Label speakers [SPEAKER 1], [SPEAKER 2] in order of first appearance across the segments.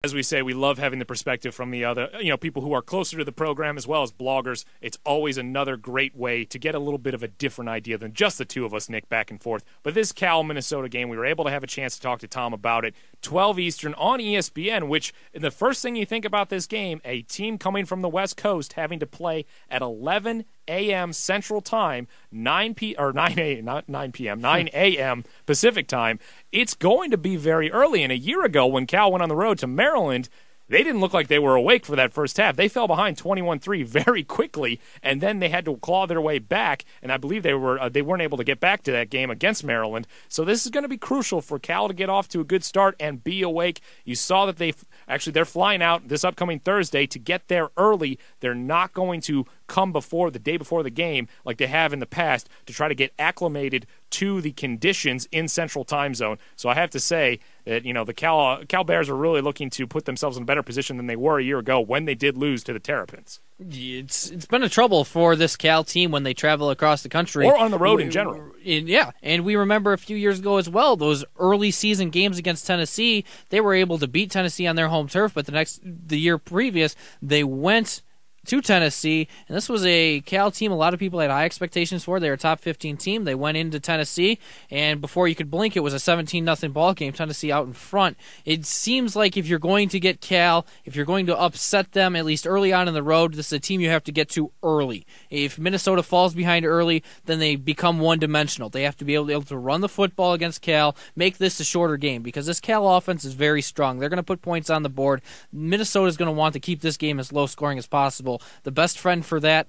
[SPEAKER 1] As we say, we love having the perspective from the other, people who are closer to the program as well as bloggers. It's always another great way to get a little bit of a different idea than just the two of us, Nick, back and forth. But this Cal-Minnesota game, we were able to have a chance to talk to Tom about it. 12 Eastern on ESPN, which the first thing you think about this game, a team coming from the West Coast having to play at 11 a.m. Central Time, 9 a.m. Pacific Time. It's going to be very early. And a year ago, when Cal went on the road to Maryland, they didn't look like they were awake for that first half. They fell behind 21-3 very quickly, and then they had to claw their way back. And I believe they weren't able to get back to that game against Maryland. So this is going to be crucial for Cal to get off to a good start and be awake. You saw that they're flying out this upcoming Thursday to get there early. They're not going to come the day before the game like they have in the past to try to get acclimated to the conditions in Central Time Zone. So I have to say that the Cal Bears are really looking to put themselves in a better position than they were a year ago when they did lose to the Terrapins.
[SPEAKER 2] It's been a trouble for this Cal team when they travel across the country.
[SPEAKER 1] Or on the road in general.
[SPEAKER 2] Yeah, and we remember a few years ago as well, those early season games against Tennessee, they were able to beat Tennessee on their home turf, but the year previous, they went to Tennessee, and this was a Cal team a lot of people had high expectations for. They were a top 15 team. They went into Tennessee, and before you could blink, it was a 17-0 ball game, Tennessee out in front. It seems like if you're going to get Cal, if you're going to upset them, at least early on in the road, this is a team you have to get to early. If Minnesota falls behind early, then they become one-dimensional. They have to be able to run the football against Cal, make this a shorter game, because this Cal offense is very strong. They're going to put points on the board. Minnesota is going to want to keep this game as low-scoring as possible. The best friend for that,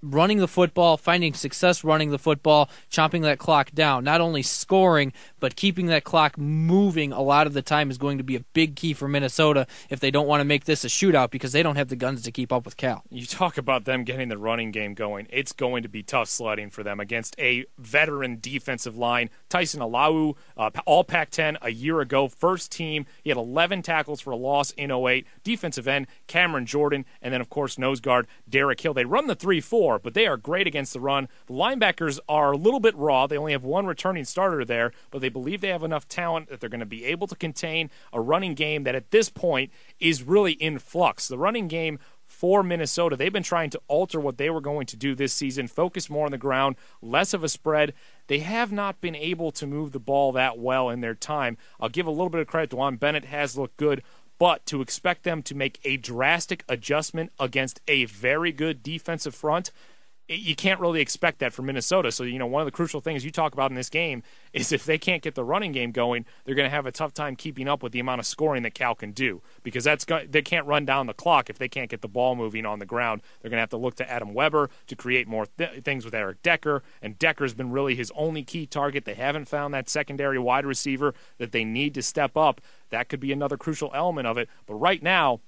[SPEAKER 2] running the football, finding success running the football, chopping that clock down. Not only scoring, but keeping that clock moving a lot of the time is going to be a big key for Minnesota if they don't want to make this a shootout because they don't have the guns to keep up with Cal.
[SPEAKER 1] You talk about them getting the running game going. It's going to be tough sledding for them against a veteran defensive line. Tyson Alau, all Pac-10 a year ago, first team. He had 11 tackles for a loss in 08. Defensive end, Cameron Jordan, and then, of course, nose guard, Derek Hill. They run the 3-4, but they are great against the run. The linebackers are a little bit raw. They only have one returning starter there, but they believe they have enough talent that they're going to be able to contain a running game that at this point is really in flux. The running game for Minnesota, they've been trying to alter what they were going to do this season, focus more on the ground, less of a spread. They have not been able to move the ball that well in their time. I'll give a little bit of credit to Juan Bennett, has looked good, but to expect them to make a drastic adjustment against a very good defensive front, you can't really expect that from Minnesota. So, one of the crucial things you talk about in this game is if they can't get the running game going, they're going to have a tough time keeping up with the amount of scoring that Cal can do because they can't run down the clock if they can't get the ball moving on the ground. They're going to have to look to Adam Weber to create more things with Eric Decker, and Decker's been really his only key target. They haven't found that secondary wide receiver that they need to step up. That could be another crucial element of it. But right now,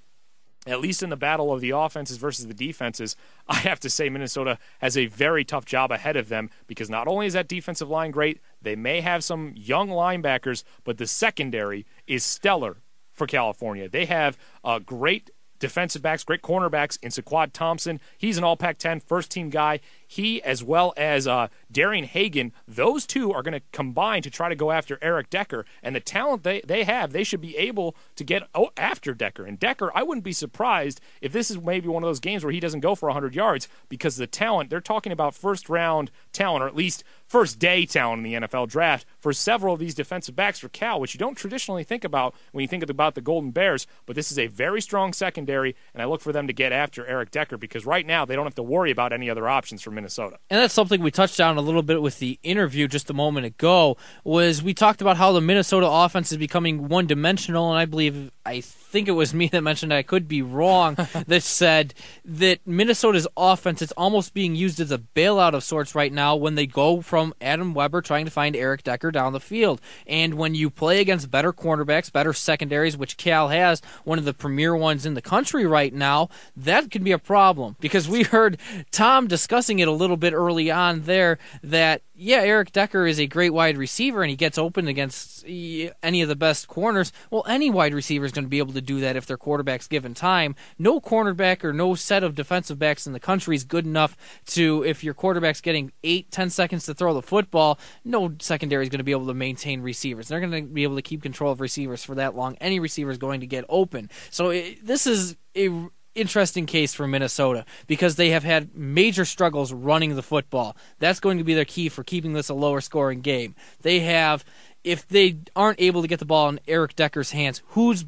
[SPEAKER 1] at least in the battle of the offenses versus the defenses, I have to say Minnesota has a very tough job ahead of them because not only is that defensive line great, they may have some young linebackers, but the secondary is stellar for California. They have great defensive backs, great cornerbacks in Saquad Thompson. He's an all Pac-10 first-team guy. He, as well as Darian Hagan, those two are going to combine to try to go after Eric Decker. And the talent they have, they should be able to get after Decker. And Decker, I wouldn't be surprised if this is maybe one of those games where he doesn't go for 100 yards because the talent, they're talking about first-round talent, or at least first-day talent in the NFL draft for several of these defensive backs for Cal, which you don't traditionally think about when you think about the Golden Bears. But this is a very strong secondary, and I look for them to get after Eric Decker because right now they don't have to worry about any other options for Minnesota.
[SPEAKER 2] And that's something we touched on a little bit with the interview just a moment ago, was we talked about how the Minnesota offense is becoming one-dimensional, and I think it was me that mentioned, I could be wrong, that said that Minnesota's offense is almost being used as a bailout of sorts right now when they go from Adam Weber trying to find Eric Decker down the field. And when you play against better cornerbacks, better secondaries, which Cal has, one of the premier ones in the country right now, that can be a problem. Because we heard Tom discussing it it a little bit early on there that, yeah, Eric Decker is a great wide receiver and he gets open against any of the best corners. Well, any wide receiver is going to be able to do that if their quarterback's given time. No cornerback or no set of defensive backs in the country is good enough to, if your quarterback's getting 8-10 seconds to throw the football, no secondary is going to be able to maintain receivers. They're going to be able to keep control of receivers for that long. Any receiver is going to get open. So this is a interesting case for Minnesota because they have had major struggles running the football. That's going to be their key for keeping this a lower scoring game. They have, if they aren't able to get the ball in Eric Decker's hands, whose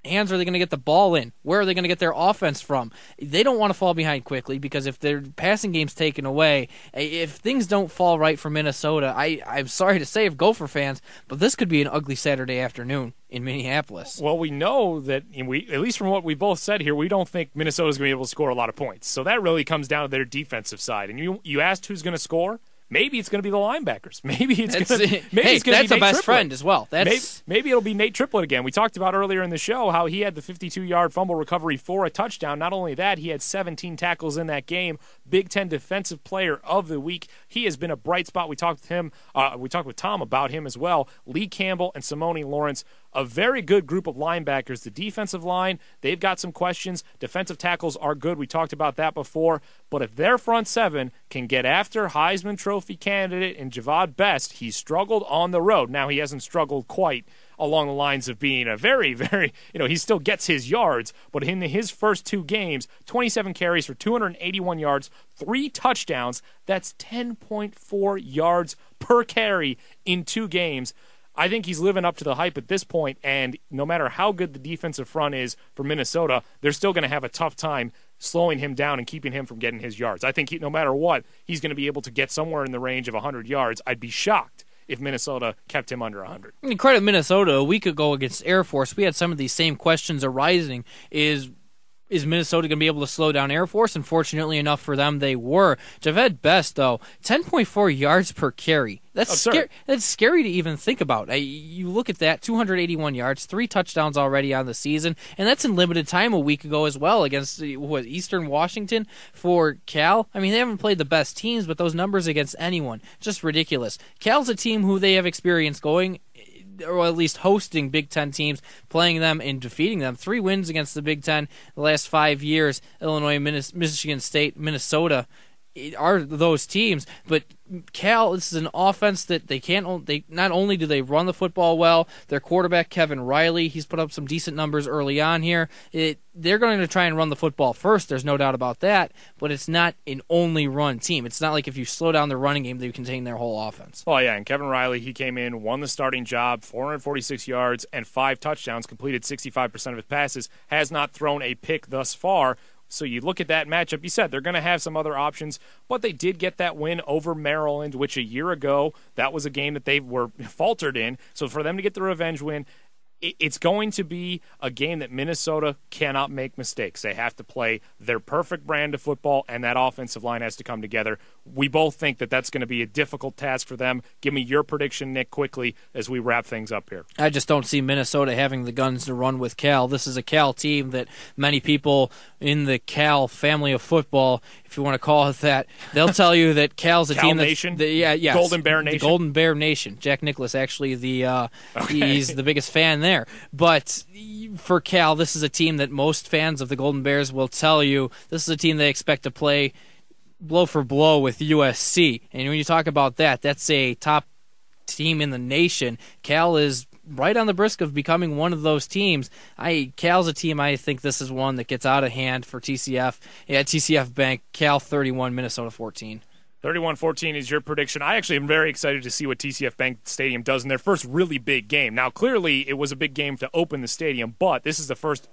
[SPEAKER 2] hands are they going to get the ball in? Where are they going to get their offense from? They don't want to fall behind quickly because if their passing game's taken away, if things don't fall right for Minnesota, I'm sorry to say, Gopher fans, but this could be an ugly Saturday afternoon in Minneapolis.
[SPEAKER 1] Well, we know that, at least from what we both said here, we don't think Minnesota's going to be able to score a lot of points. So that really comes down to their defensive side. And you asked who's going to score? Maybe it's going to be the linebackers. Maybe it's going to be
[SPEAKER 2] that's
[SPEAKER 1] Nate
[SPEAKER 2] a best
[SPEAKER 1] Triplett.
[SPEAKER 2] friend as well.
[SPEAKER 1] Maybe it'll be Nate Triplett again. We talked about earlier in the show how he had the 52-yard fumble recovery for a touchdown. Not only that, he had 17 tackles in that game. Big 10 Defensive Player of the Week. He has been a bright spot. We talked with him. We talked with Tom about him as well. Lee Campbell and Simone Lawrence. A very good group of linebackers. The defensive line, they've got some questions. Defensive tackles are good. We talked about that before. But if their front seven can get after Heisman Trophy candidate and Javad Best, he's struggled on the road. Now, he hasn't struggled quite along the lines of being a very, very, he still gets his yards. But in his first two games, 27 carries for 281 yards, 3 touchdowns. That's 10.4 yards per carry in 2 games. I think he's living up to the hype at this point, and no matter how good the defensive front is for Minnesota, they're still going to have a tough time slowing him down and keeping him from getting his yards. I think no matter what, he's going to be able to get somewhere in the range of 100 yards. I'd be shocked if Minnesota kept him under 100.
[SPEAKER 2] I mean, credit Minnesota. A week ago against Air Force, we had some of these same questions arising. Is Minnesota going to be able to slow down Air Force? And fortunately enough for them, they were. Javad Best, though, 10.4 yards per carry. That's scary to even think about. You look at that, 281 yards, 3 touchdowns already on the season, and that's in limited time a week ago as well against Eastern Washington for Cal. I mean, they haven't played the best teams, but those numbers against anyone, just ridiculous. Cal's a team who they have experience going, or at least hosting Big Ten teams, playing them and defeating them. 3 wins against the Big Ten the last 5 years. Illinois, Michigan State, Minnesota are those teams. But Cal, this is an offense that they not only do they run the football well, their quarterback Kevin Riley, he's put up some decent numbers early on here. They're going to try and run the football first, there's no doubt about that, but it's not an only run team. It's not like if you slow down the running game, they contain their whole offense.
[SPEAKER 1] Oh, yeah, and Kevin Riley, he came in, won the starting job, 446 yards and 5 touchdowns, completed 65% of his passes, has not thrown a pick thus far. So you look at that matchup, you said they're going to have some other options, but they did get that win over Maryland, which a year ago, that was a game that they were faltered in. So for them to get the revenge win, it's going to be a game that Minnesota cannot make mistakes. They have to play their perfect brand of football, and that offensive line has to come together. We both think that that's going to be a difficult task for them. Give me your prediction, Nick, quickly, as we wrap things up here.
[SPEAKER 2] I just don't see Minnesota having the guns to run with Cal. This is a Cal team that many people in the Cal family of football, if you want to call it that, they'll tell you that Cal's a
[SPEAKER 1] Cal
[SPEAKER 2] team that's
[SPEAKER 1] Nation?
[SPEAKER 2] Yes,
[SPEAKER 1] Golden Bear Nation?
[SPEAKER 2] The Golden Bear Nation. Jack Nicklaus, actually, he's the biggest fan there. But for Cal, this is a team that most fans of the Golden Bears will tell you this is a team they expect to play blow for blow with USC. And when you talk about that, that's a top team in the nation. Cal is right on the brisk of becoming one of those teams. Cal's a team, I think this is one that gets out of hand for TCF. Yeah, TCF Bank, Cal 31, Minnesota 14.
[SPEAKER 1] 31-14 is your prediction. I actually am very excited to see what TCF Bank Stadium does in their first really big game. Now, clearly, it was a big game to open the stadium, but this is the first,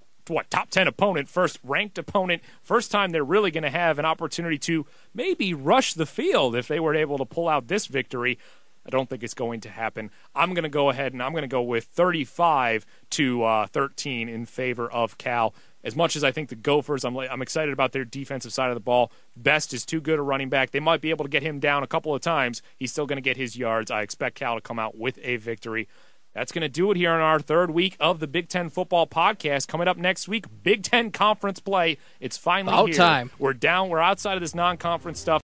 [SPEAKER 1] top 10 opponent, first ranked opponent, first time they're really going to have an opportunity to maybe rush the field if they were able to pull out this victory. I don't think it's going to happen. I'm going to go ahead and I'm going to go with 35-13 in favor of Cal. As much as I think the Gophers, I'm excited about their defensive side of the ball. Best is too good a running back. They might be able to get him down a couple of times. He's still going to get his yards. I expect Cal to come out with a victory. That's going to do it here in our third week of the Big Ten Football Podcast. Coming up next week, Big Ten Conference play. It's finally
[SPEAKER 2] About
[SPEAKER 1] here.
[SPEAKER 2] time.
[SPEAKER 1] We're outside of this non-conference stuff.